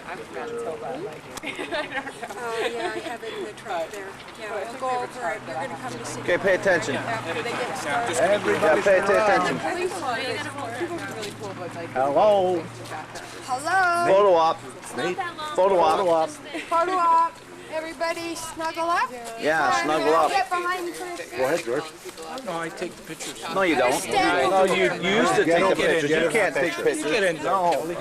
I'm not so bad like you. I don't know. Oh, yeah, I have it in the trunk there. Yeah, we'll go over it. They're going to come to see Okay, pay attention. after they get started. Everybody pay attention. Police are People are really cool about like Hello. Hello. Photo op. Photo op. Photo op. Everybody snuggle up. Yeah, snuggle up. Get behind Chris. Go ahead, George. No, I take the pictures. No, you don't. No, you used to take the pictures. You can't take pictures. Get in. No.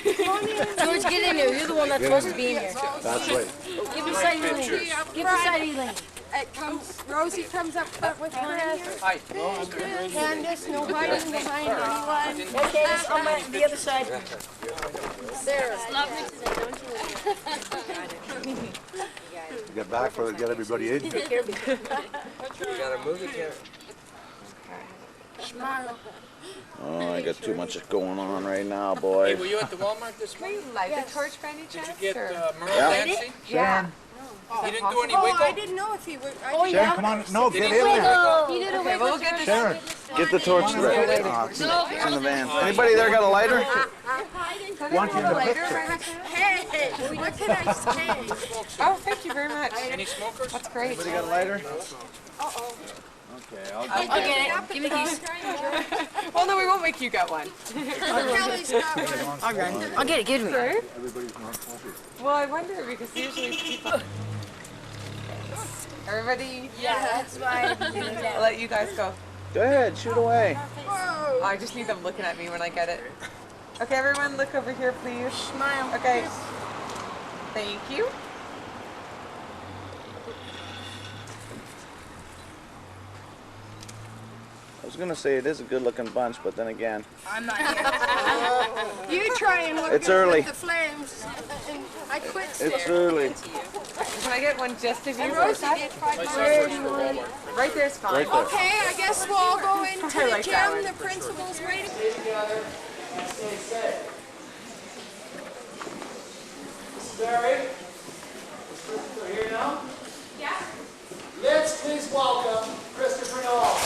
George, get in there. You're the one that's supposed to be in here. That's right. Give me side Elaine. Give me side Elaine. It comes, Rosie comes up front with Chris. Hi. Candace, no hiding behind anyone. Okay, I'm on the other side. There. Get back for get everybody in. You gotta move the camera. Smile. Oh, I got too much going on right now, Hey, boy. were you at the Walmart this morning? Light the torch by any Did chance? you get or- Merle Yeah. dancing? Yeah. He didn't do any Oh, I wiggle? didn't know if he would. Sharon, come on. No, get in there. He did a Okay, we'll get this. Sharon. Get the torch ready. Oh, it's in the van. Anybody there got a lighter? Want you in the picture. Hey, what can I say? Oh, thank you very much. Any smokers? That's great. Anybody got a lighter? Okay, I'll I'll get it. Give me these. Well, no, we won't make you get one. Kelly's got one. I'll get it. Give it to me. everybody's not happy. Well, I wonder because usually people. Everybody, Yeah, that's why I'm doing I'll that. let you guys go. Go ahead, shoot away. Whoa. I just need them looking at me when I get it. Okay, everyone, look over here, please. Smile. Okay. Thank you. I was gonna say it is a good-looking bunch, but then again, I'm not here. You try and look It's good early. with the flames. And I quit it's there. early. Can I get one just of you? And Rosie did Right there's fine. Right there. Okay, I guess we'll all go into I the like that gym. one. The principal's waiting. Stay together and stay safe. Mrs. Barry, is Kristopher here now? Yeah. Let's please welcome Kristopher Knowles.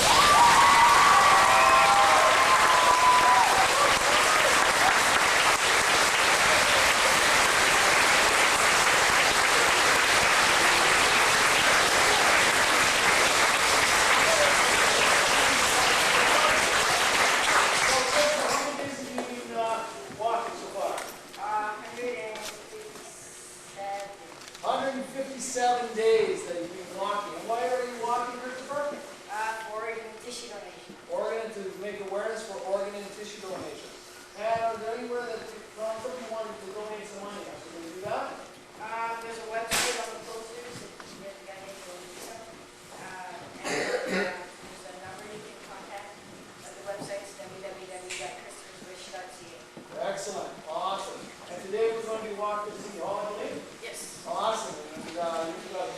Excellent, awesome. And today we're going to be walking to see Hall, I believe? Yes. Awesome. And you've got a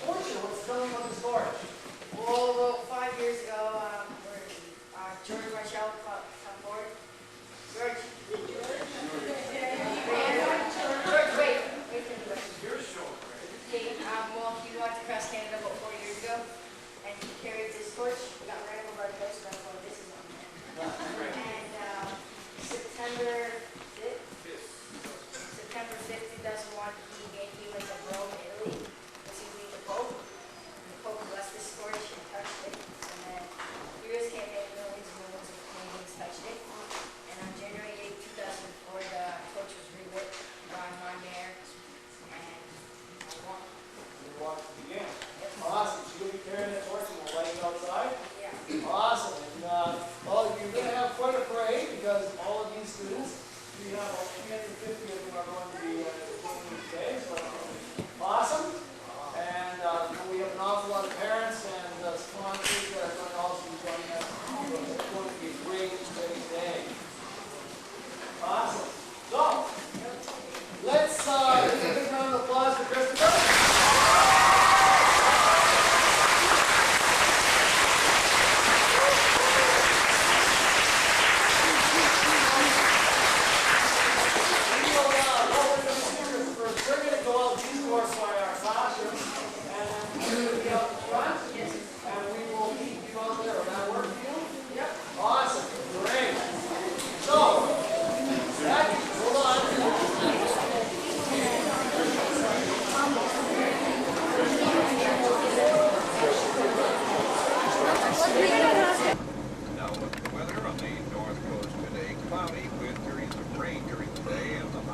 torch here. What's telling on this torch? Well, 5 years ago, George Marshall come forward. George. Wait. Well, he walked across Canada about 4 years ago, and he carried this torch. We got ran over by the post, and I thought, this is on him. And September 5th, 2001, he went to Rome, Italy, to see the Pope. And the Pope blessed this torch and touched it. And then through his campaign, millions and millions of Canadians touched it. And on January 8, 2004, the torch was relit by my mayor. And I won. We're walking to begin. Awesome. So you'll be carrying that torch and we'll light it outside? Yeah. Awesome. And well, you're going to have quite a parade because all of these students, we have about 350 of them are going to be joining today. So awesome. And we have an awful lot of parents and sponsors that are going to also be joining us. So it's going to be a great, great day. Awesome. So let's give a big round of applause for Kristopher.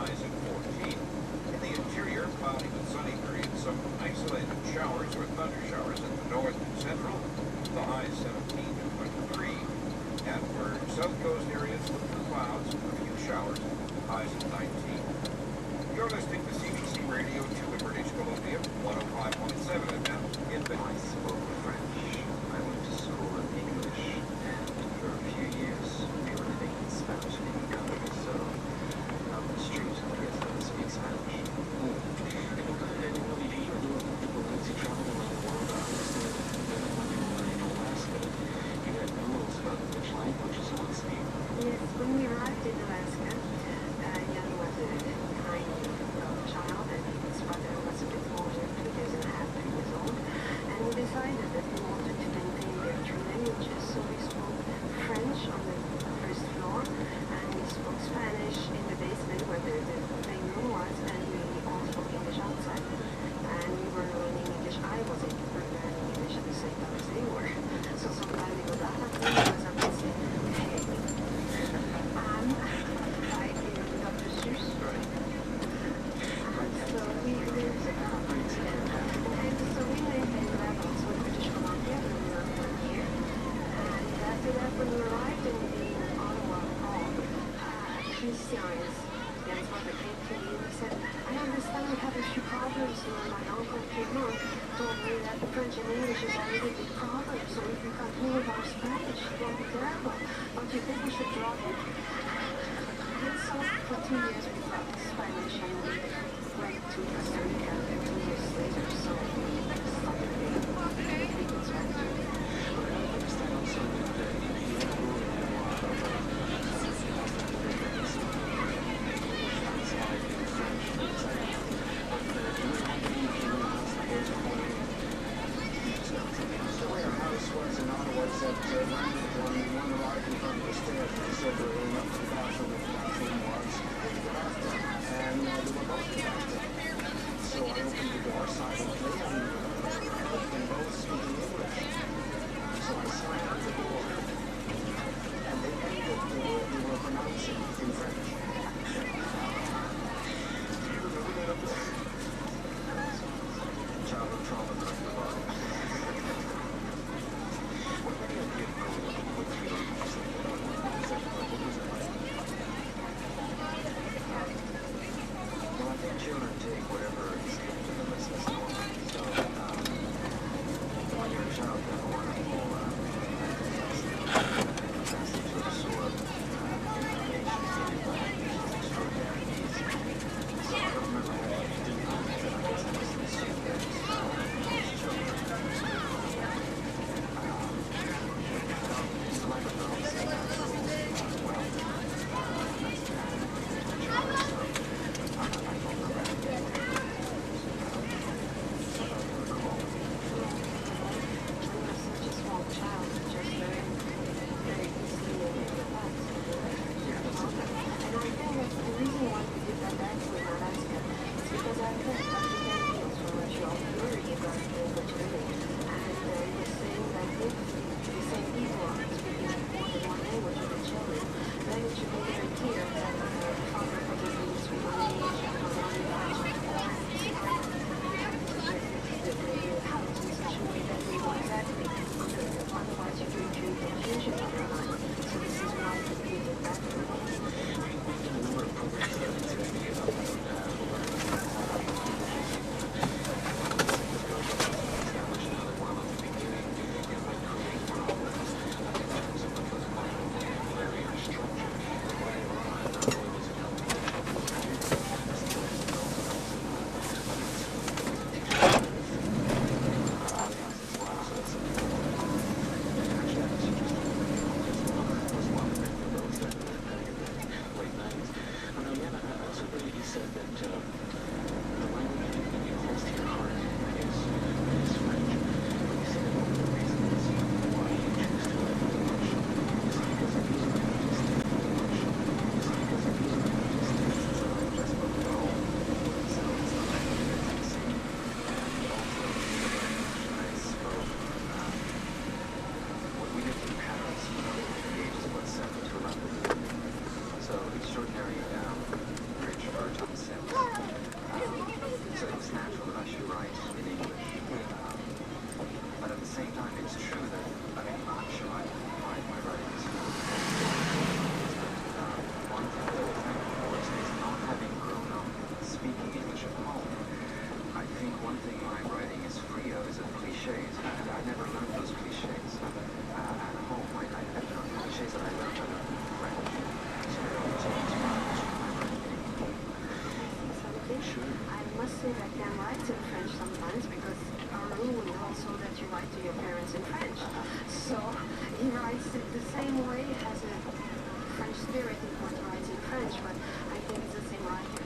highs at 14. In the interior, cloudy with sunny periods, some isolated showers or thunder showers in the north and central. The highs 17 to 23. And for south coast areas, look for clouds, a few showers, highs of 19. You're listening to CBC Radio 2 in British Columbia, 105.7 FM in the... I spoke French. I went to school in English, and for a few years we were living in Spanish-speaking countries, so out in the streets, I guess I would speak Spanish. And you know, if you do travel around the world, I understand that when you were in Alaska, you had rules about which languages you would speak. Yes, when we arrived in Alaska, Jan was a tiny child, and his brother was a bit older, 2 years and a half, 3 years old, and we decided that we wanted to maintain their 3 languages, so we spoke French on the first floor, and we spoke Spanish in the basement where the main room was, and we all spoke English outside, and we were learning English. I was learning English at the same time as they were, so sometimes we would laugh at me because I would say, hey, like Dr. Seuss. So we lived and so we maintained levels with British Columbia when we were 1 year. And after that, when we arrived in Ottawa, Christian's grandmother came to me and he said, I understand we have a few problems here. My uncle Clement told me that French and English is already a big problem, so if we continue with our Spanish, it won't be terrible. Don't you think we should drop it? And so for 2 years we taught Spanish, and we went to Costa Rica 2 years later, so we stopped again. We could talk to it. But I understand also that if you have a rule in a lot of outside in French, for example, but you were wondering if you were house The way our house was in Ottawa is that when one arrived in front of the stairs, there was over think I can write in French sometimes because our rule is also that you write to your parents in French. So he writes it the same way, has a French spirit in what he writes in French, but I think it's the same writer.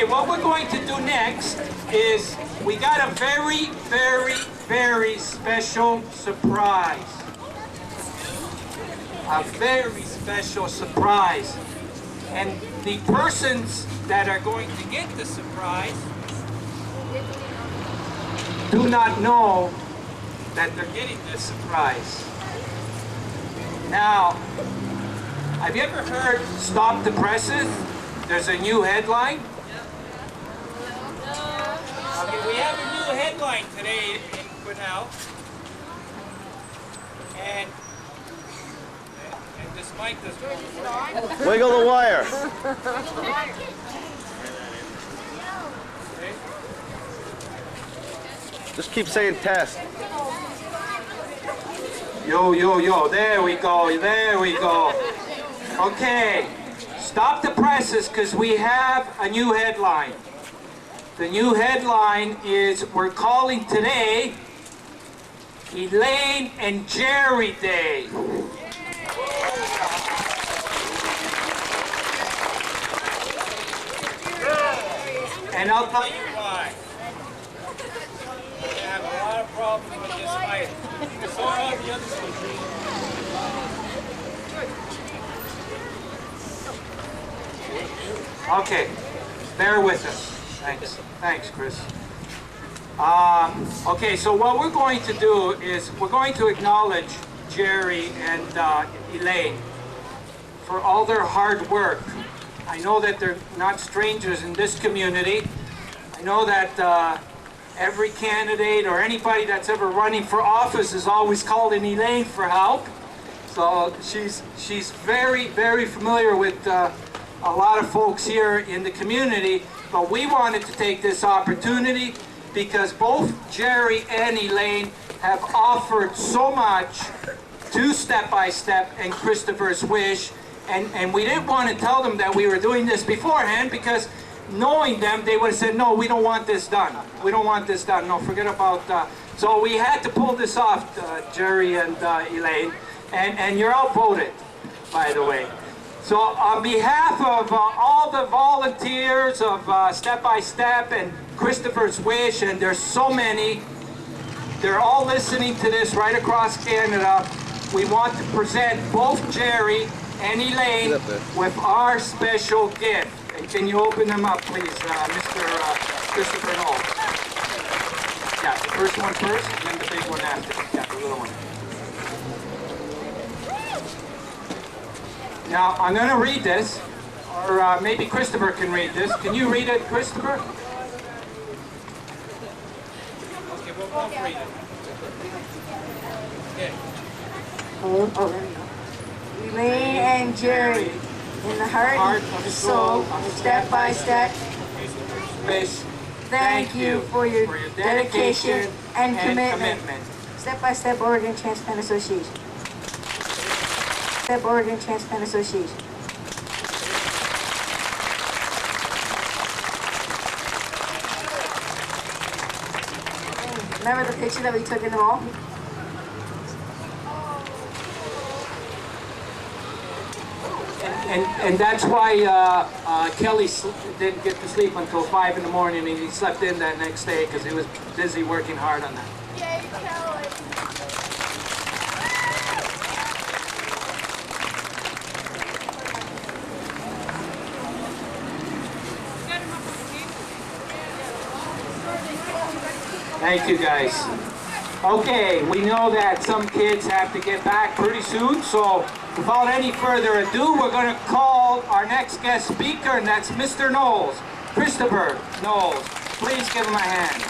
what we're going to do next is we got a very, very, very special surprise. A very special surprise. And the persons that are going to get the surprise do not know that they're getting this surprise. Now, have you ever heard Stop the Presses? There's a new headline. Okay, we have a new headline today in Quesnel. And this mic doesn't work. Wiggle the wire. Just keep saying test. Yo, yo, yo, there we go, there we go. Okay, stop the presses because we have a new headline. The new headline is, we're calling today Elaine and Jerry Day. And I'll tell you why. I have a lot of problems with this item. So are the other ones. Okay, bear with us. Thanks. Thanks, Chris. Okay, so what we're going to do is we're going to acknowledge Jerry and Elaine for all their hard work. I know that they're not strangers in this community. I know that every candidate or anybody that's ever running for office is always calling Elaine for help. So she's very, very familiar with a lot of folks here in the community. But we wanted to take this opportunity because both Jerry and Elaine have offered so much to Step-by-Step and Kristophers Wish. And we didn't want to tell them that we were doing this beforehand because knowing them, they would have said, no, we don't want this done. We don't want this done. No, forget about that. So we had to pull this off, Jerry and Elaine, and you're outvoted, by the way. So on behalf of all the volunteers of Step-by-Step and Kristophers Wish, and there's so many, they're all listening to this right across Canada, we want to present both Jerry and Elaine with our special gift. And can you open them up, please, Mr. Kristopher Knowles? Yeah, the first one first, and then the big one after. Yeah, the little one. Now, I'm going to read this, or maybe Kristopher can read this. Can you read it, Kristopher? Okay, we'll both read it. Okay. Oh, there we go. Elaine and Jerry, in the heart of the soul, Step-by-Step, Wish, thank you for your dedication and commitment. Step-by-Step Oregon Transplant Association. Step Oregon Transplant Association. Remember the picture that we took in the mall? And that's why Kelly didn't get to sleep until 5 in the morning, and he slept in that next day because he was busy working hard on that. Yay, Kelly! Thank you, guys. Okay, we know that some kids have to get back pretty soon, so without any further ado, we're going to call our next guest speaker, and that's Mr. Knowles, Kristopher Knowles. Please give him a hand.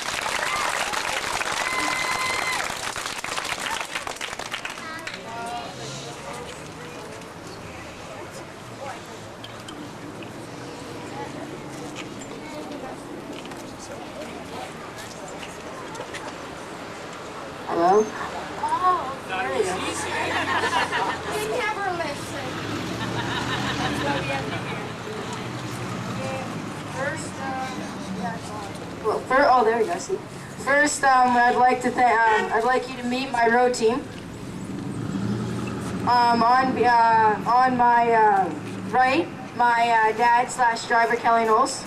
Hello? Oh, there you go. He never listens. That's what we have to hear. Oh, there you go. See. First, I'd like to I'd like you to meet my road team. On my right, my dad/driver Kelly Knowles.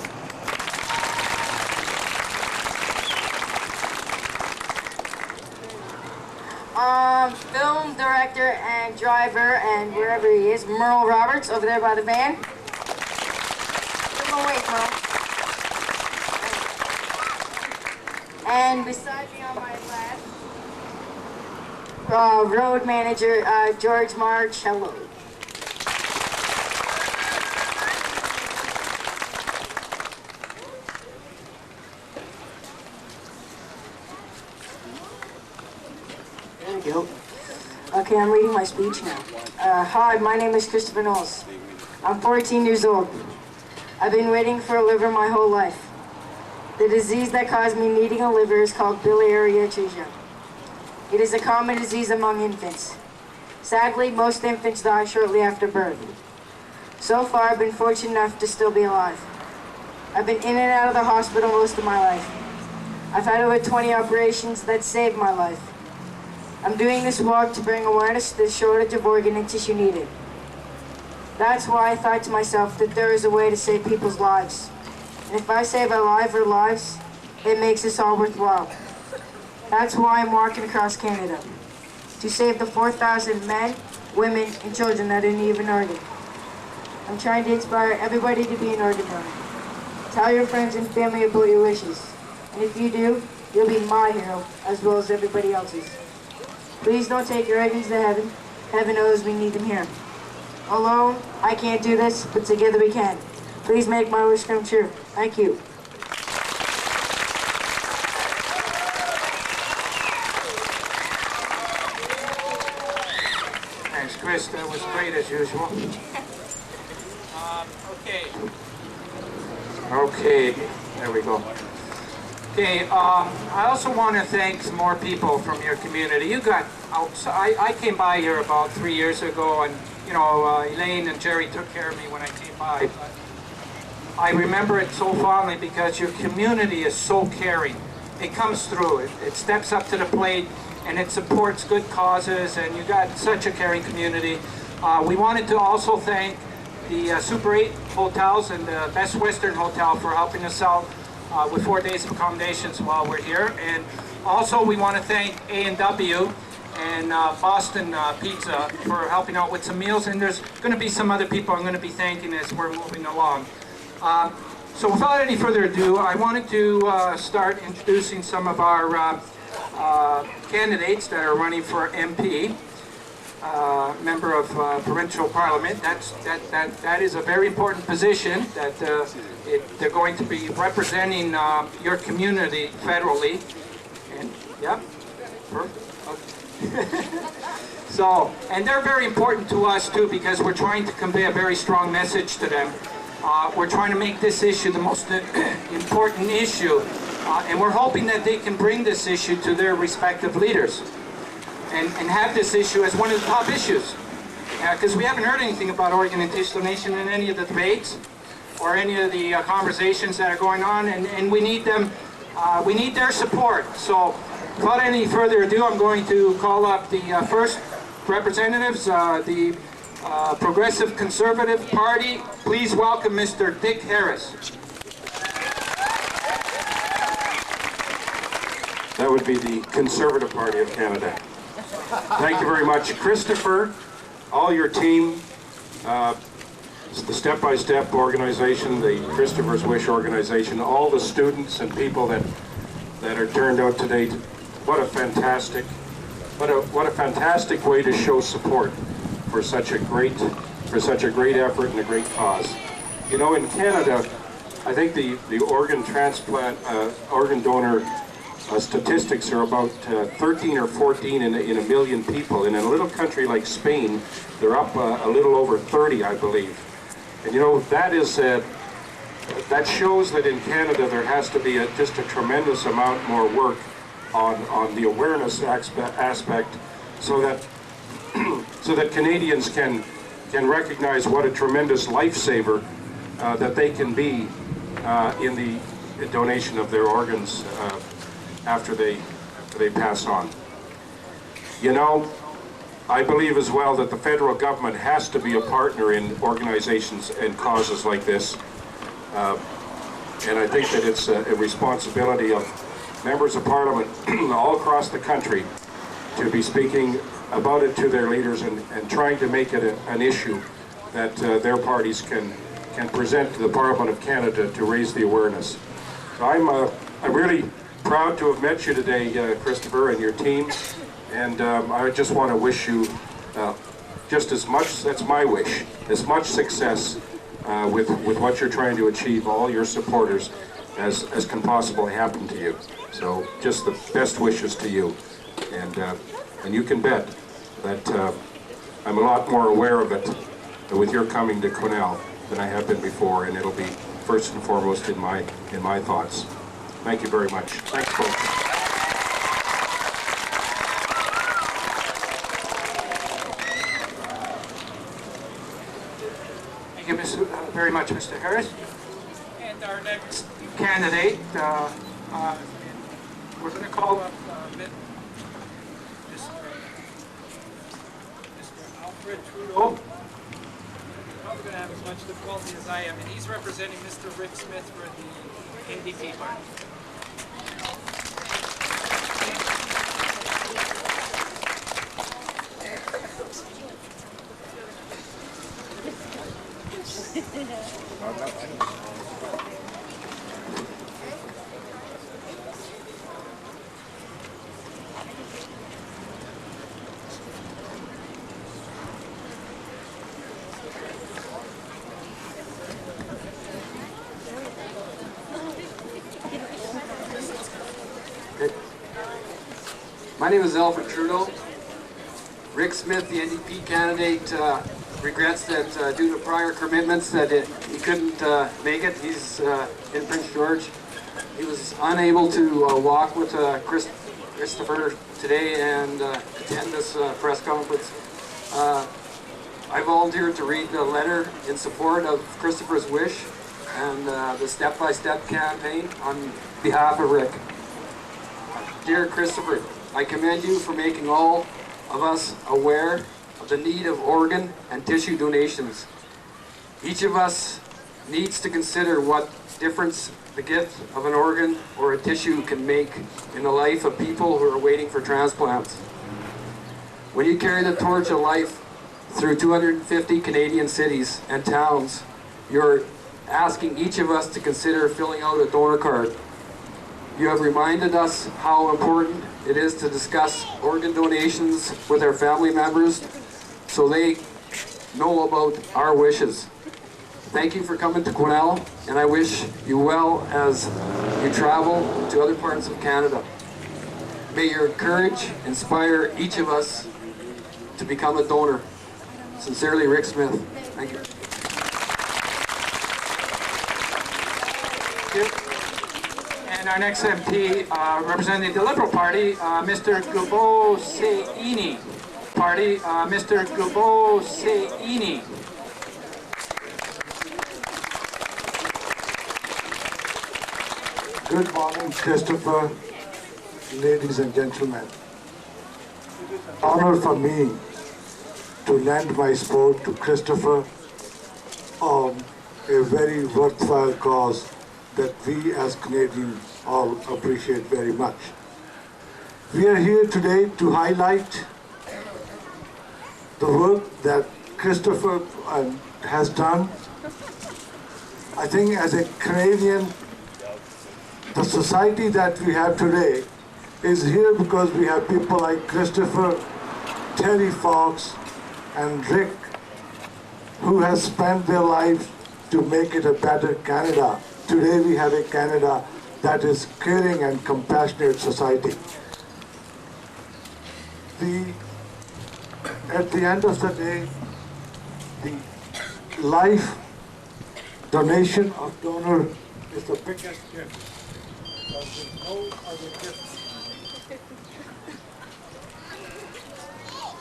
Film director and driver and wherever he is, Merle Roberts over there by the van. Don't wait, Merle. And beside me on my left, road manager George Marcello. There we go. Okay, I'm reading my speech now. Hi, my name is Kristopher Knowles. I'm 14 years old. I've been waiting for a liver my whole life. The disease that caused me needing a liver is called Biliary Atresia. It is a common disease among infants. Sadly, most infants die shortly after birth. So far, I've been fortunate enough to still be alive. I've been in and out of the hospital most of my life. I've had over 20 operations that saved my life. I'm doing this walk to bring awareness to the shortage of organ and tissue needed. That's why I thought to myself that there is a way to save people's lives. And if I save a life or lives, it makes this all worthwhile. That's why I'm walking across Canada, to save the 4,000 men, women, and children that are in need of an organ. I'm trying to inspire everybody to be an organ donor. Tell your friends and family about your wishes. And if you do, you'll be my hero, as well as everybody else's. Please don't take your organs to heaven. Heaven knows we need them here. Alone, I can't do this, but together we can. Please make my wish come true. Thank you. Thanks, Chris. That was great as usual. Okay, there we go. Okay, I also want to thank some more people from your community. You got outside. I came by here about 3 years ago, and you know, Elaine and Jerry took care of me when I came by. I remember it so fondly because your community is so caring. It comes through, it steps up to the plate, and it supports good causes, and you got such a caring community. We wanted to also thank the Super 8 hotels and the Best Western Hotel for helping us out with 4 days of accommodations while we're here. And also we want to thank A&W and Boston Pizza for helping out with some meals. And there's going to be some other people I'm going to be thanking as we're moving along. So without any further ado, I wanted to start introducing some of our candidates that are running for MP. Member of provincial parliament. That is a very important position. That they're going to be representing your community federally. And yeah, perfect. Okay. So, and they're very important to us too because we're trying to convey a very strong message to them. We're trying to make this issue the most important issue, and we're hoping that they can bring this issue to their respective leaders. And have this issue as one of the top issues. Because we haven't heard anything about organ and tissue donation in any of the debates or any of the conversations that are going on, and we need them, we need their support. So without any further ado, I'm going to call up the first representatives, the Progressive Conservative Party. Please welcome Mr. Dick Harris. That would be the Conservative Party of Canada. Thank you very much, Christopher, all your team, the Step-by-Step organization, the Kristophers Wish organization, all the students and people that are turned out today. What a fantastic way to show support for such a great effort and a great cause. You know, in Canada, I think the organ transplant, organ donor statistics are about 13 or 14 in a million people, and in a little country like Spain, they're up a little over 30, I believe. And you know, that shows that in Canada there has to be just a tremendous amount more work on the awareness aspect, so that Canadians can recognize what a tremendous lifesaver that they can be in the donation of their organs after they pass on. You know, I believe as well that the federal government has to be a partner in organizations and causes like this. And I think that it's a responsibility of members of parliament all across the country to be speaking about it to their leaders and trying to make it an issue that their parties can present to the Parliament of Canada to raise the awareness. So I'm really proud to have met you today, Christopher, and your team, and I just want to wish you just as much, that's my wish, as much success with what you're trying to achieve, all your supporters, as can possibly happen to you. So just the best wishes to you, and you can bet that I'm a lot more aware of it with your coming to Quesnel than I have been before, and it'll be first and foremost in my thoughts. Thank you very much. Thanks, folks. Thank you very much, Mr. Harris. And our next candidate, we're going to call up Mr. Alfred Trudeau. Probably going to have as much difficulty as I am, and he's representing Mr. Rick Smith for the NDP party. My name is Alfred Trudeau. Rick Smith, the NDP candidate, regrets that due to prior commitments that he couldn't make it. He's in Prince George. He was unable to walk with Christopher today and attend this press conference. I volunteered to read the letter in support of Kristophers Wish. and the step-by-step campaign on behalf of Rick. Dear Christopher, I commend you for making all of us aware of the need of organ and tissue donations. Each of us needs to consider what difference the gift of an organ or a tissue can make in the life of people who are waiting for transplants. When you carry the torch of life through 250 Canadian cities and towns, you're asking each of us to consider filling out a donor card. You have reminded us how important it is to discuss organ donations with our family members so they know about our wishes. Thank you for coming to Quesnel, and I wish you well as you travel to other parts of Canada. May your courage inspire each of us to become a donor. Sincerely, Rick Smith. Thank you. And our next MP, representing the Liberal Party, Mr. Guboseini. Mr. Guboseini. Good morning, Christopher, ladies and gentlemen. Honor for me to lend my support to Christopher on a very worthwhile cause that we as Canadians all appreciate very much. We are here today to highlight the work that Christopher has done. I think as a Canadian, the society that we have today is here because we have people like Christopher, Terry Fox, and Rick, who has spent their lives to make it a better Canada. Today we have a Canada that is caring and compassionate society. At the end of the day, the life donation of donor is the biggest gift.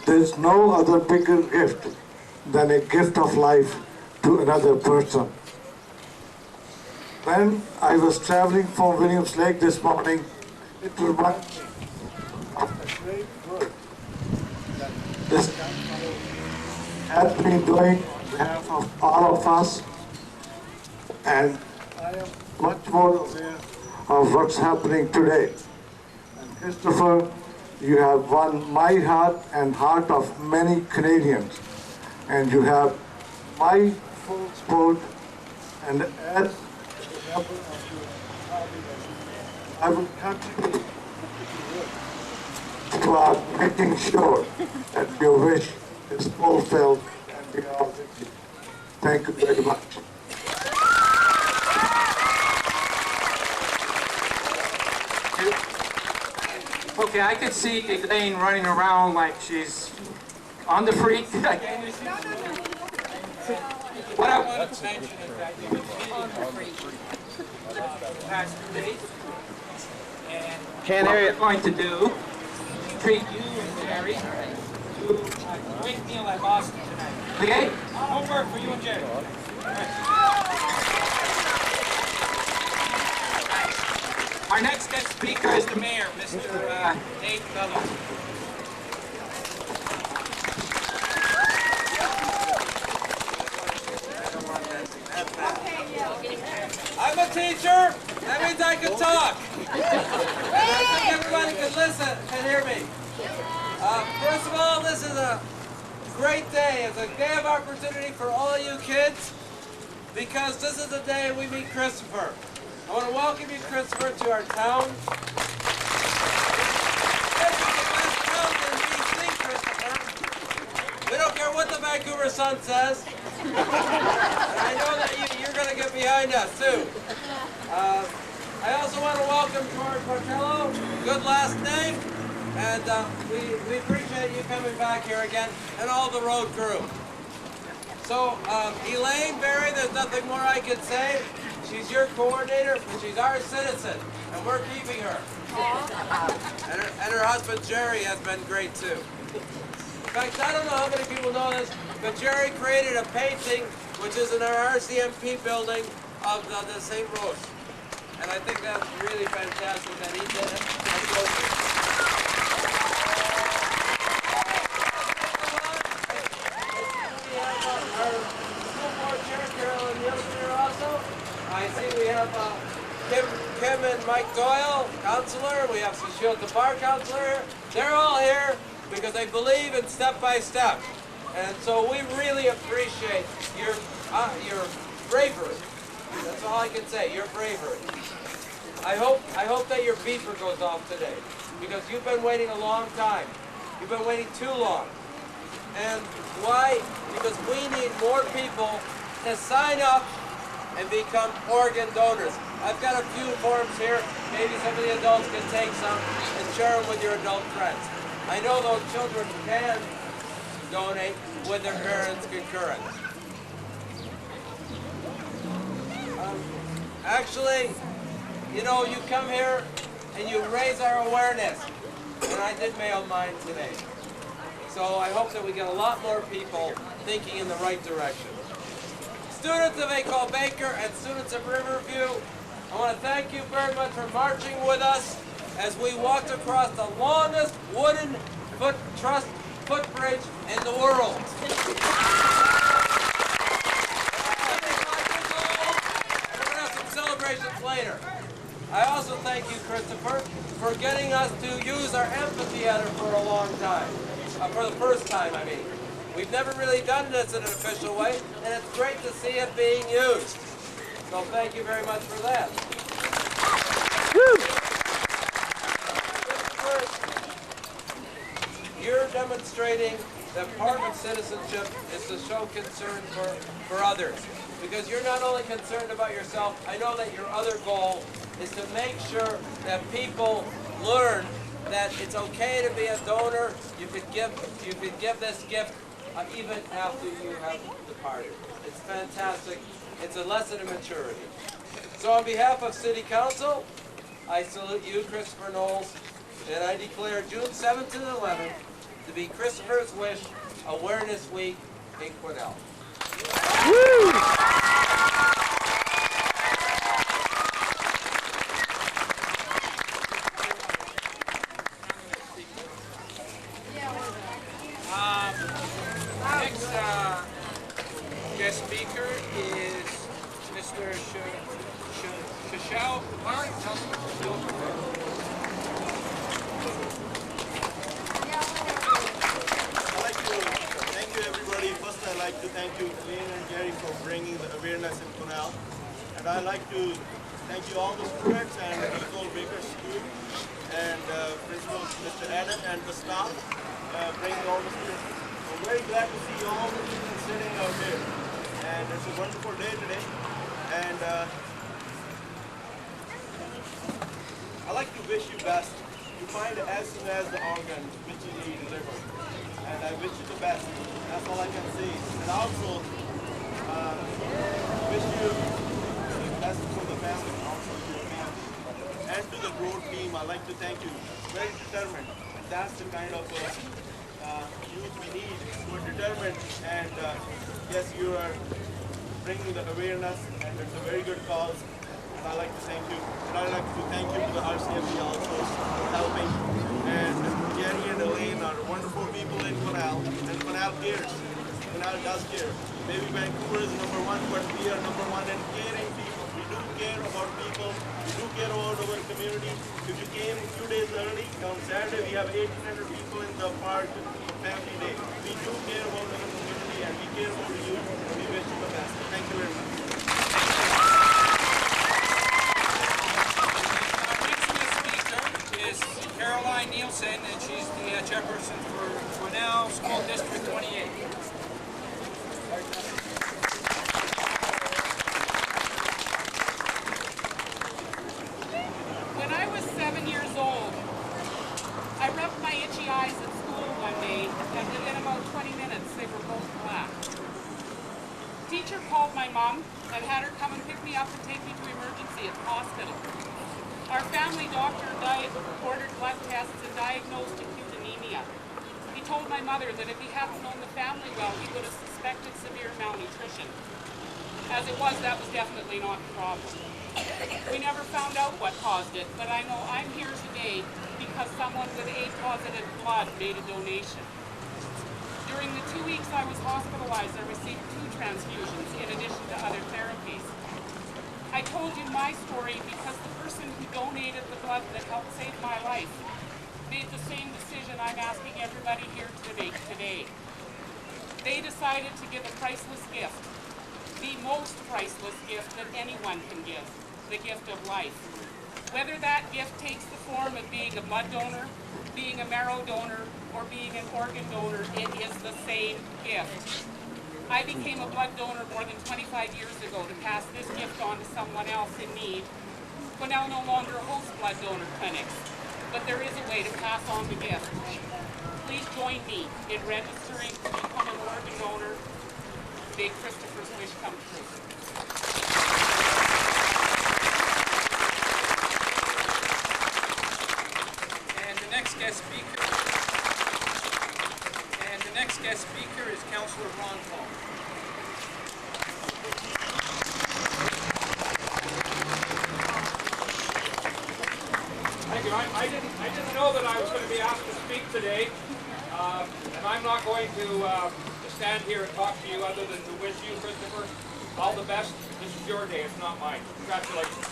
There's no other bigger gift than a gift of life to another person. When I was traveling from Williams Lake this morning, it reminded me of the great work that this country has been doing on behalf of all of us, and I am much more aware of what's happening today. And Christopher, you have won my heart and heart of many Canadians, and you have my full support, and as a member of your party, I will continue to making sure that your wish is fulfilled and we are with you. Thank you very much. Okay, I could see Elaine running around like she's on the freak. What I wanted to mention is that we've been meeting the past 2 days, and what we're going to do is treat you and Jerry to a great meal at Boston tonight. Okay? Homework for you and Jerry. Our next guest speaker is the mayor, Mr. Nate Bellows. I'm a teacher. That means I can talk. I think everybody can listen and hear me. First of all, this is a great day. It's a day of opportunity for all you kids because this is the day we meet Christopher. I want to welcome you, Christopher, to our town. This is the best town in BC, Christopher. We don't care what the Vancouver Sun says. And I know that you're going to get behind us, too. I also want to welcome George Portello. Good last name. And we appreciate you coming back here again, and all the road crew. So, Elaine Berry, there's nothing more I can say. She's your coordinator, and she's our citizen, and we're keeping her. And her husband, Jerry, has been great, too. In fact, I don't know how many people know this, but Jerry created a painting, which is in our RCMP building, of the St. Rose. And I think that's really fantastic that he did it. We have our school board chair, Carolyn Nielsen, here also. I see we have Kim and Mike Doyle, counselor. We have Sushil Tapar, counselor here. They're all here because they believe in step by step. And so we really appreciate your bravery. That's all I can say, your bravery. I hope that your beeper goes off today because you've been waiting a long time. You've been waiting too long. And why? Because we need more people to sign up and become organ donors. I've got a few forms here. Maybe some of the adults can take some and share them with your adult friends. I know those children can donate with their parents' concurrence. Actually, you know, you come here and you raise our awareness. And I did mail mine today. So I hope that we get a lot more people thinking in the right direction. Students of École Baker and students of Riverview, I want to thank you very much for marching with us as we walked across the longest wooden footbridge in the world. We're going to have some celebrations later. I also thank you, Kristopher, for getting us to use our amphitheater for a long time. For the first time, I mean. We've never really done this in an official way, and it's great to see it being used. So thank you very much for that. You're demonstrating that part of citizenship is to show concern for others. Because you're not only concerned about yourself, I know that your other goal is to make sure that people learn that it's okay to be a donor. You could give this gift even after you have departed. It's fantastic. It's a lesson in maturity. So on behalf of City Council, I salute you, Kristopher Knowles, and I declare June 7th and 11th to be Kristophers Wish Awareness Week in Quesnel. Next guest speaker is Mr. Shishao. Thank you, everybody. First, I'd like to thank you, Lynn and Jerry, for bringing the awareness in Quesnel. And I'd like to thank you all the students and École Baker School and Principal Mr. Adam and the staff bringing all the students. I'm very glad to see all the students sitting out here. And it's a wonderful day today. And I'd like to wish you best. You find it as soon as the organ which you need delivered. And I wish you the best. That's all I can say. And also, wish you the best for the family, also to your family. And to the road team, I'd like to thank you. Very determined. And that's the kind of youth we need. We're determined. And yes, you are bringing the awareness. And it's a very good cause. And I'd like to thank you. And I'd like to thank you to the RCMP also for helping. And Jerry and Elaine are wonderful people in Quesnel, and Quesnel cares. Quesnel does care. Maybe Vancouver is #1, but we are #1 in caring people. We do care about people. We do care about our community. If you came a few days early, on Saturday we have 1,800 people in the park for Family Day. We do care about our community, and we care about you, and we wish you the best. Thank you very much. Caroline Nielsen, and she's the chairperson for Quesnel School District 28. When I was 7 years old, I rubbed my itchy eyes at school one day, and within about 20 minutes, they were both black. Teacher called my mom and had her come and pick me up and take me to emergency at the hospital. Our family doctor ordered blood tests and diagnosed acute anemia. He told my mother that if he hadn't known the family well, he would have suspected severe malnutrition. As it was, that was definitely not the problem. We never found out what caused it, but I know I'm here today because someone with A-positive blood made a donation. During the 2 weeks I was hospitalized, I received 2 transfusions in addition to other therapies. I told you my story because the person who donated the blood that helped save my life made the same decision I'm asking everybody here to make today. They decided to give a priceless gift, the most priceless gift that anyone can give, the gift of life. Whether that gift takes the form of being a blood donor, being a marrow donor, or being an organ donor, it is the same gift. I became a blood donor more than 25 years ago to pass this gift on to someone else in need. Quesnel no longer hosts blood donor clinics, but there is a way to pass on the gift. Please join me in registering to become an organ donor. Make Kristophers Wish come true. And the next guest speaker is Councillor Ron Paul. Thank you. I didn't know that I was going to be asked to speak today, and I'm not going to stand here and talk to you other than to wish you, Kristopher, all the best. This is your day, it's not mine. Congratulations.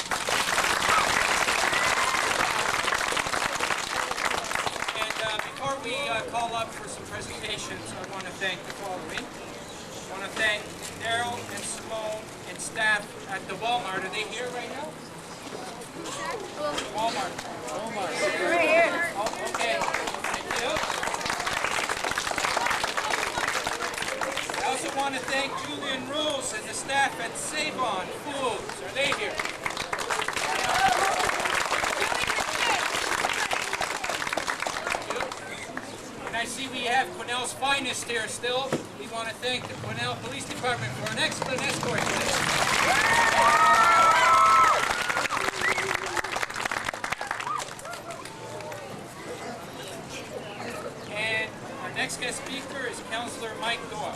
Before we call up for some presentations, I want to thank the following. I want to thank Daryl and Simone and staff at the Walmart. Are they here right now? Walmart. Right here. Oh, okay. Thank you. I also want to thank Julian Rules and the staff at Save-On Foods. Are they here? I see we have Quesnel's finest here still. We want to thank the Quesnel Police Department for an excellent escort today. And our next guest speaker is Councillor Mike Doyle.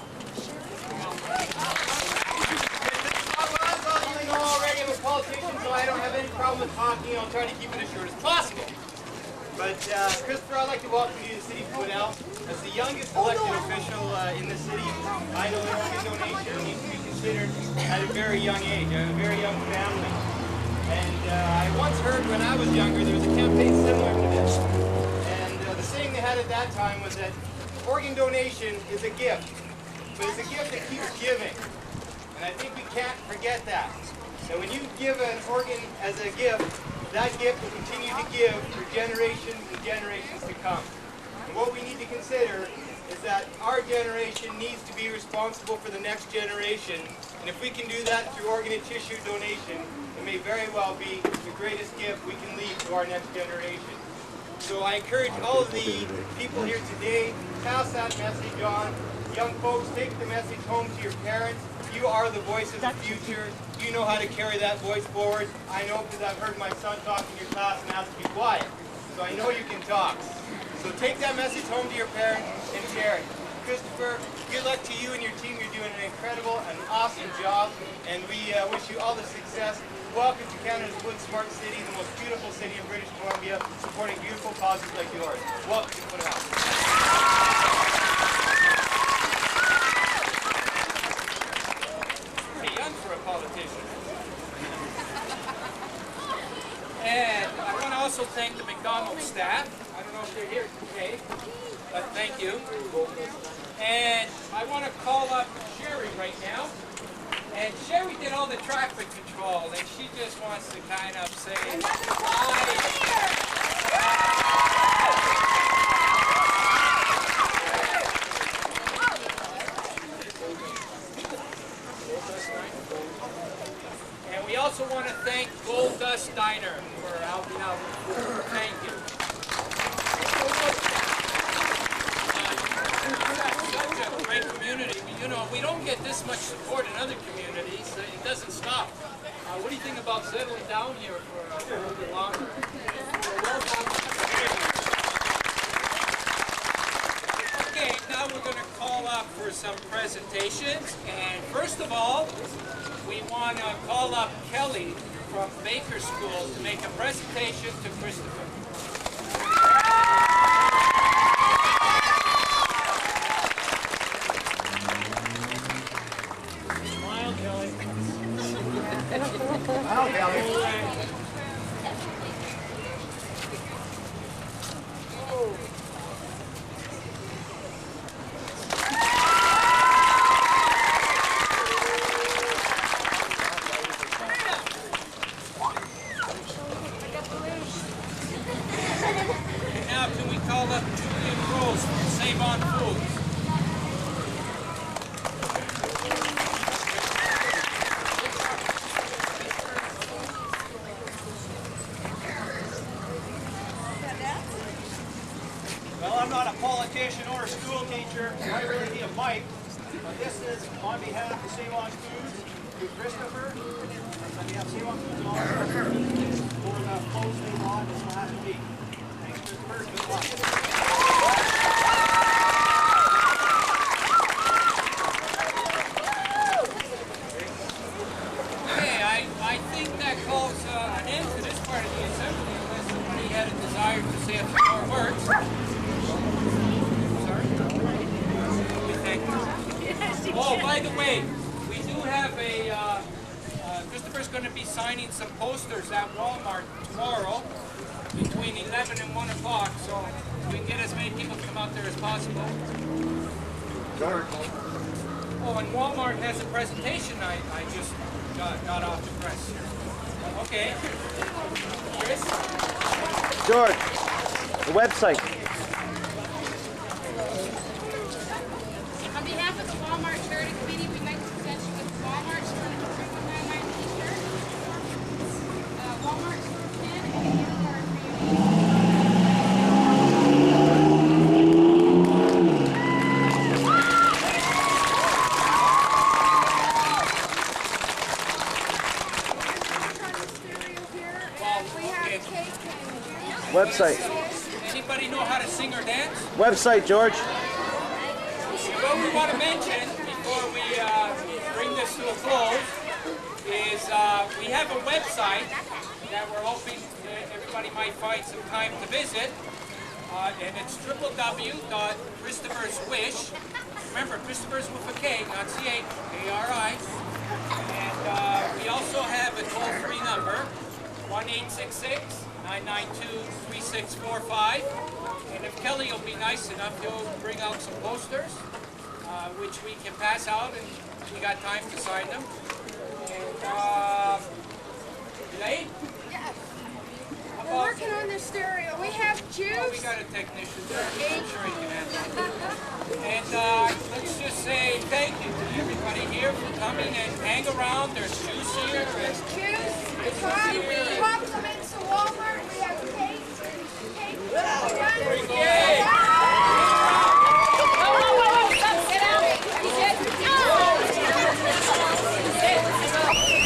You know already I'm a politician, so I don't have any problem with talking. I'll try to keep it as short as possible. But Kristopher, I'd like to welcome you to the city of Quesnel. As the youngest elected official in the city, I know that organ donation needs to be considered at a very young age, a very young family. And I once heard when I was younger, there was a campaign similar to this. And the saying they had at that time was that organ donation is a gift, but it's a gift that keeps giving. And I think we can't forget that. And when you give an organ as a gift, that gift will continue to give for generations and generations to come. And what we need to consider is that our generation needs to be responsible for the next generation. And if we can do that through organ and tissue donation, it may very well be the greatest gift we can leave to our next generation. So I encourage all of the people here today, pass that message on. Young folks, take the message home to your parents. You are the voice of the future. You know how to carry that voice forward. I know because I've heard my son talk in your class and ask to be quiet. So I know you can talk. So take that message home to your parents and share it. Kristopher, good luck to you and your team. You're doing an incredible and awesome job. And we wish you all the success. Welcome to Canada's Wood Smart City, the most beautiful city in British Columbia, supporting beautiful causes like yours. Welcome to Quesnel. Politician. And I want to also thank the McDonald's staff. I don't know if they're here today, but thank you. And I want to call up Sherry right now. And Sherry did all the traffic control, and she just wants to kind of say hi. We also want to thank Gold Dust Diner for helping out with food. Thank you. Such a great community. You know, we don't get this much support in other communities. It doesn't stop. What do you think about settling down here for a little bit longer? Okay, now we're going to call up for some presentations. And first of all, we want to call up Kelly from Baker School to make a presentation to Kristopher. Smile, Kelly. Smile, Kelly. And now can we call up Julian Rose from Save On Foods? Well, I'm not a politician or a school teacher, so I really need a mic. But this is on behalf of Save On Foods to Kristopher. On behalf of Save On Foods and all our partners for the close they want this last week. Thanks, Kristopher. Good luck. I think that calls an end to this part of the assembly unless somebody had a desire to say a few more words. Sorry? Thank you. Oh, by the way, we do have a, Kristopher's going to be signing some posters at Walmart tomorrow between 11 and 1 o'clock, so we can get as many people to come out there as possible. Oh, and Walmart has a presentation I just got off the press. Okay. Chris? George, the website. On behalf of the Walmart Charity Committee, we'd like to present you with Walmart's 399 t-shirt, Walmart store pin, and a gift card for you. Website. Anybody know how to sing or dance? Website, George. What we want to mention before we bring this to a close is we have a website that we're hoping everybody might find some time to visit, and it's www.Kristophers Wish. Remember, Kristophers with a K, not C-H, K-R-I. And we also have a toll-free number, 1-866-992-3645. And if Kelly will be nice enough, he'll bring out some posters, which we can pass out, and we got time to sign them. And, Elaine? Yes. How We're about, working on the stereo. We have juice. oh, we got a technician there. I'm sure he can handle it. And let's just say thank you to everybody here for coming and hang around. There's juice here. There's juice, compliments to Walmart. We have cake. Bring cake.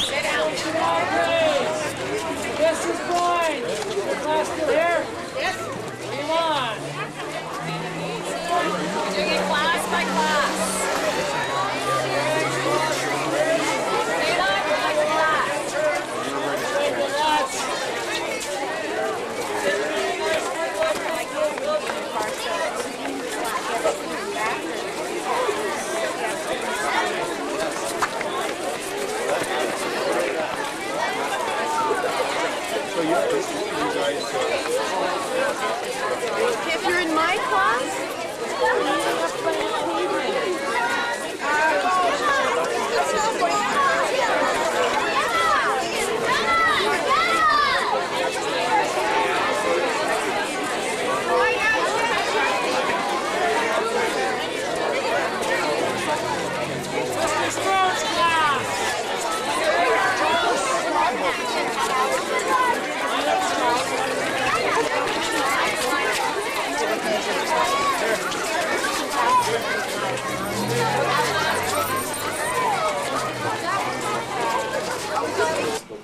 Sit down. This is Brian. Is the class still here? Yes. Come on. Doing it class by class. If you're in my class,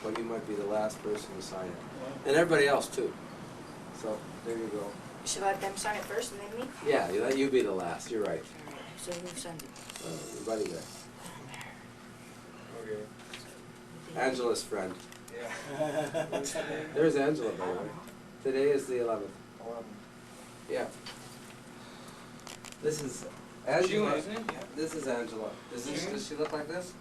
But you might be the last person to sign it. And everybody else too. So, there you go. Should I let them sign it first and then me? Yeah, you be the last, you're right. So who signed it? Everybody there. Okay. Angela's friend. Yeah. There's Angela, by the way. Today is the 11th. Yeah. This is Angela. June, isn't it? Yeah. This is Angela. Does she look like this?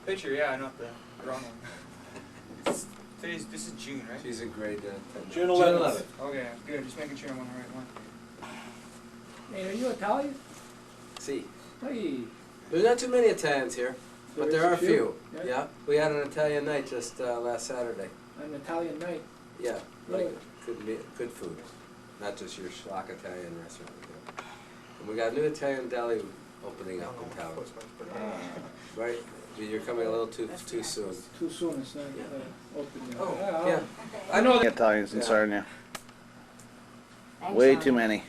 Picture, yeah, not the wrong one. This is June, right? She's in grade 10. June 11th. Okay, good. Just making sure I'm on the right one. Hey, are you Italian? See. Hey. There's not too many Italians here, but there are a few. Yeah. Yeah. We had an Italian night just last Saturday. An Italian night. Yeah. Really? Good food. Not just your schlock Italian restaurant. Yeah. And we got a new Italian deli opening up in town. Right? You're coming a little too soon. Too soon, it's not open yet. Oh, yeah. I know that. Italians in Yeah. Sarnia. Thanks, Way Tom. too many.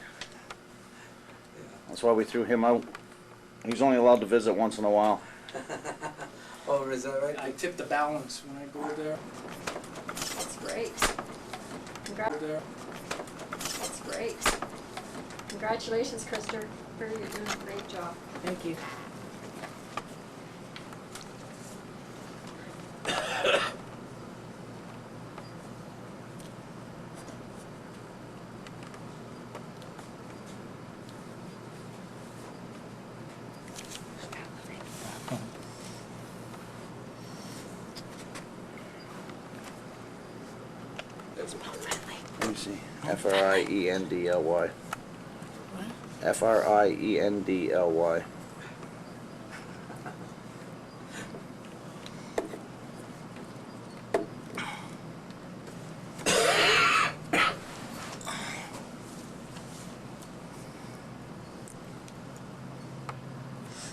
That's why we threw him out. He's only allowed to visit once in a while. Oh, is that right? I tip the balance when I go there. That's great. That's great. Congratulations, Kristophers. You're doing a great job. Thank you. Let me see. Friendly. Friendly.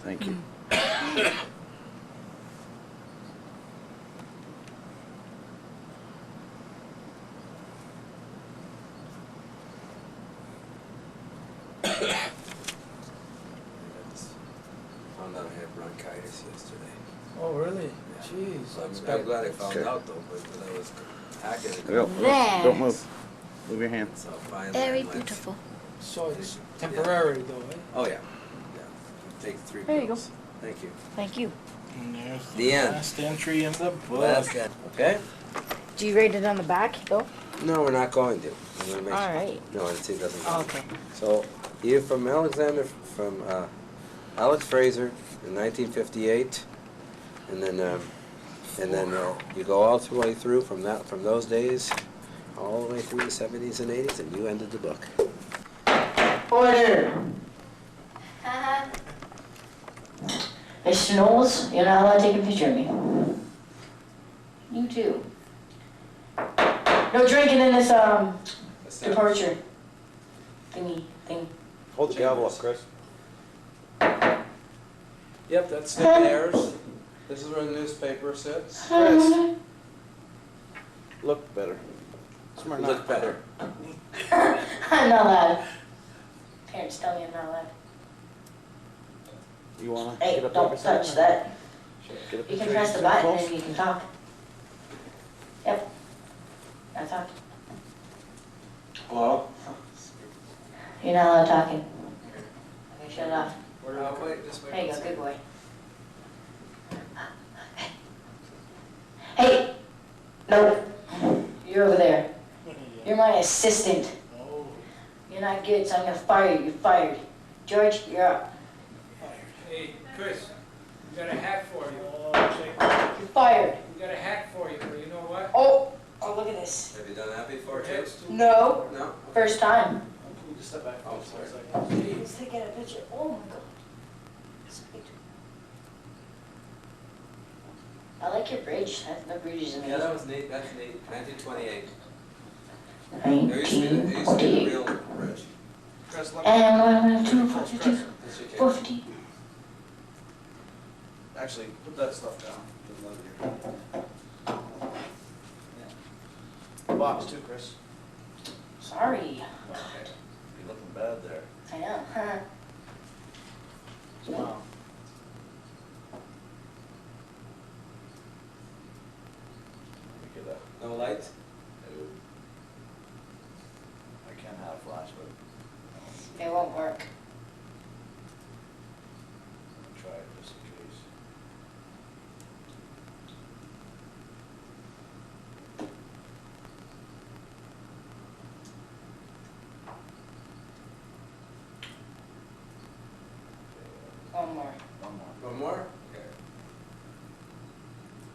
Thank you. Found out I had bronchitis yesterday. Oh, really? Jeez, that's I'm bad. glad I found Okay. out though, but I was packing it. Don't move. Move your hand. So finally Very I went. beautiful. So it's temporary though, eh? Oh yeah. Yeah. Take 3 There you go. pills. Thank you. Thank you. And there's The end. last entry in the book. Last guy. Okay? Do you rate it on the back, though? No, we're not going to. I'm gonna make All right. No, it doesn't. Oh, okay. So, you from Alex Fraser in 1958, and then you go all the way through from those days, all the way through the 70s and 80s, and you ended the book. Order. Mr. Knowles, you're not allowed to take a picture of me. You too. No drinking in this departure thingy thing. Hold the gavel up, Chris. Yep, that's the airs. This is where the newspaper sits. Chris. Look better. Look better. I'm not allowed. Parents tell me I'm not allowed. You wanna Hey, get up don't there beside touch me? that. Get up You can beside press me. the button Close. and you can talk. Yep. I talk. Hello? You're not allowed talking. Okay, shut it off. Wait, just wait. There you go, good boy. Hey! No, you're over there. You're my assistant. You're not good, so I'm gonna fire you. You're fired. George, you're up. Hey, Chris, we got a hack for you. You're fired. We got a hack for you, but you know what? Oh, look at this. Have you done that before, too? No, No? first time. Just step back. Oh, sorry. Let's take a picture. Oh my God. Sweet. I like your bridge. No bridge is amazing. Yeah, that was neat. That's neat. 1928. There used to be the 1928. real bridge. And 242. 450. Actually, put that stuff down. There's none here. Yeah. Box too, Chris. Sorry. Okay. You're looking bad there. I know. Smile. Look at that. No lights? No. I can't have flash, but It won't work. I'll try it just in case. One more. One more. One more? Okay.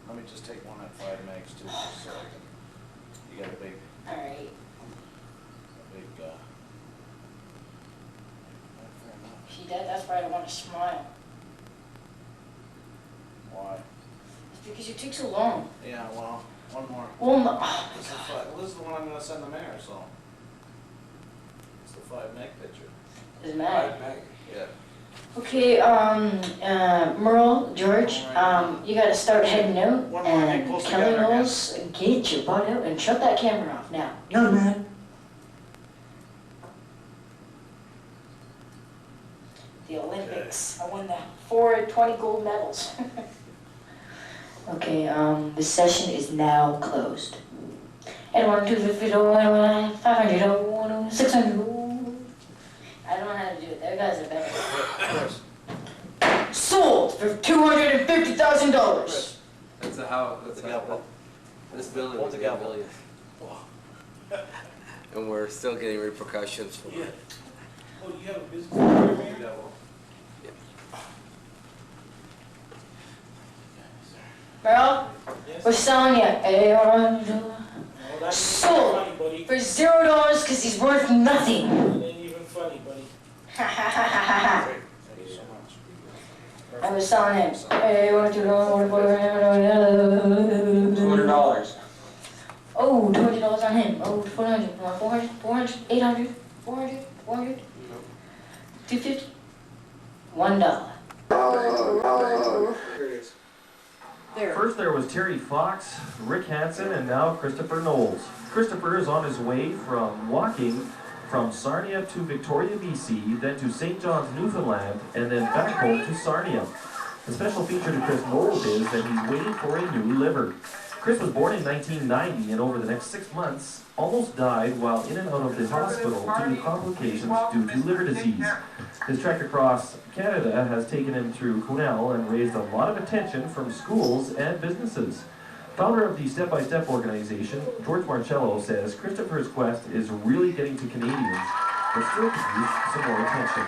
Let me just take one at 5 megs too, just so I can, you got a big, All right. fair enough. See that? That's why I don't want to smile. Why? It's because you take so long. Yeah, well, one more. Well, no. This is the one I'm gonna send the mayor, so. It's the 5 meg picture. Doesn't matter. 5 meg. Yeah. Okay, Merle, George, you gotta start heading out, One more, get and close Kelly together, I Knowles, get your butt out and shut that camera off now. Young man. The Olympics, I won the 420 gold medals. Okay, the session is now closed. And 1, 2, 3, 4, 500, 600. I don't know how to do it. Their guys are better. Sold for $250,000. That's how, this building was $1 billion. And we're still getting repercussions from it. Oh, you have a business? Merle, we're selling you. Sold for $0 because he's worth nothing. It ain't even funny, buddy. Thank you so much. I was selling him. $200. Oh, $200 on him. Oh, 400, 400, 400, 800, 400, 400, 250, $1. First there was Terry Fox, Rick Hansen, and now Kristopher Knowles. Kristopher is on his way from walking from Sarnia to Victoria, BC, then to St. John's, Newfoundland, and then back home to Sarnia. The special feature to Chris Knowles is that he's waiting for a new liver. Chris was born in 1990 and over the next 6 months almost died while in and out of the hospital due to complications due to liver disease. His trek across Canada has taken him through Quesnel and raised a lot of attention from schools and businesses. Founder of the Step-by-Step organization, George Marcello, says Kristopher's quest is really getting to Canadians, but still could use some more attention.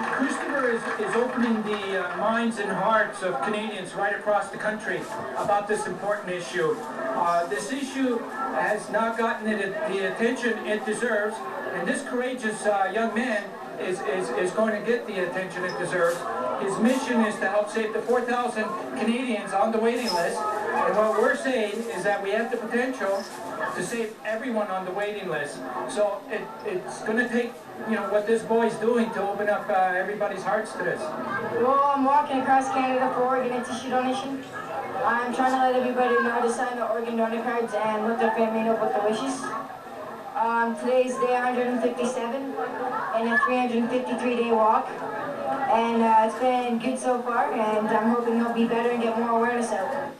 Kristopher is opening the minds and hearts of Canadians right across the country about this important issue. This issue has not gotten the attention it deserves, and this courageous young man is going to get the attention it deserves. His mission is to help save the 4,000 Canadians on the waiting list, and what we're saying is that we have the potential to save everyone on the waiting list. So it's going to take, what this boy's doing to open up everybody's hearts to this. Well, I'm walking across Canada for organ and tissue donation. I'm trying to let everybody know to sign the organ donor cards and let their family know about the wishes. Today's day 157 and a 353-day walk. And it's been good so far, and I'm hoping he'll be better and get more awareness out.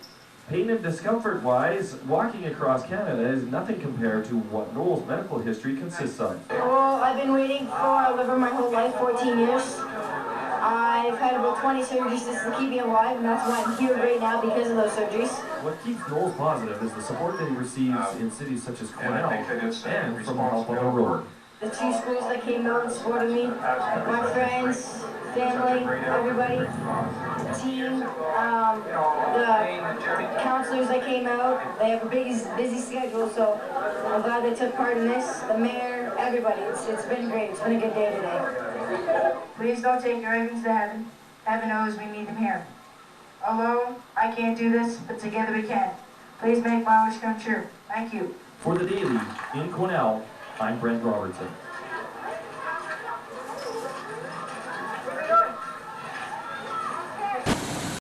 Pain and discomfort-wise, walking across Canada is nothing compared to what Knowles' medical history consists of. Well, I've been waiting for a liver my whole life, 14 years. I've had about 20 surgeries just to keep me alive, and that's why I'm here right now because of those surgeries. What keeps Knowles positive is the support that he receives in cities such as Quesnel and from help on the road. The 2 schools that came out and supported me, my friends, family, everybody, the team, the counselors that came out. They have a busy schedule, so I'm glad they took part in this. The mayor, everybody. It's been great. It's been a good day today. Please don't take your organs to heaven. Heaven knows we need them here. Alone, I can't do this, but together we can. Please make my wish come true. Thank you. For The Daily, in Quesnel, I'm Brent Robertson.